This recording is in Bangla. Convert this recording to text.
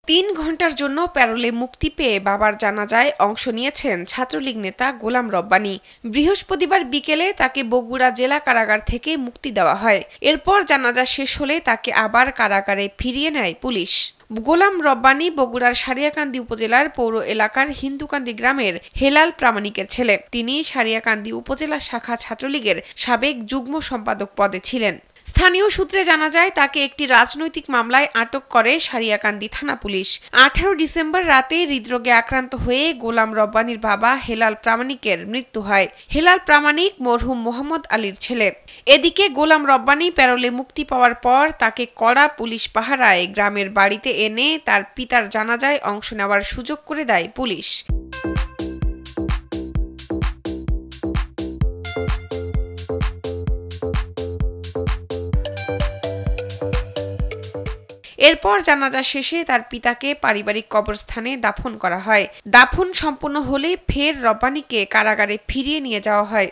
৩ ঘণ্টার জন্য প্যারোলে মুক্তি পেয়ে বাবার জানাজায় অংশ নিয়েছেন ছাত্রলীগ নেতা গোলাম রব্বানী। বৃহস্পতিবার বিকেলে তাকে বগুড়া জেলা কারাগার থেকে মুক্তি দেওয়া হয়। এরপর জানাজা শেষ হলে তাকে আবার কারাগারে ফিরিয়ে নেয় পুলিশ। গোলাম রব্বানী বগুড়ার সারিয়াকান্দি উপজেলার পৌর এলাকার হিন্দুকান্দি গ্রামের হেলাল প্রামাণিকের ছেলে। তিনি সারিয়াকান্দি উপজেলা শাখা ছাত্রলীগের সাবেক যুগ্ম সম্পাদক পদে ছিলেন। স্থানীয় সূত্রে জানা যায়, তাকে একটি রাজনৈতিক মামলায় আটক করে সারিয়াকান্দি থানা পুলিশ। 18 ডিসেম্বর রাতে হৃদরোগে আক্রান্ত হয়ে গোলাম রব্বানীর বাবা হেলাল প্রামাণিকের মৃত্যু হয়। হেলাল প্রামাণিক মরহুম মোহাম্মদ আলীর ছেলে। এদিকে গোলাম রব্বানী প্যারোলে মুক্তি পাওয়ার পর তাকে কড়া পুলিশ পাহারায় গ্রামের বাড়িতে এনে তার পিতার জানাজায় অংশ নেওয়ার সুযোগ করে দেয় পুলিশ। এরপর জানাজা শেষে তার পিতাকে পারিবারিক কবরস্থানে দাফন করা হয়। দাফন সম্পন্ন হলে ফের রব্বানীকে কারাগারে ফিরিয়ে নিয়ে যাওয়া হয়।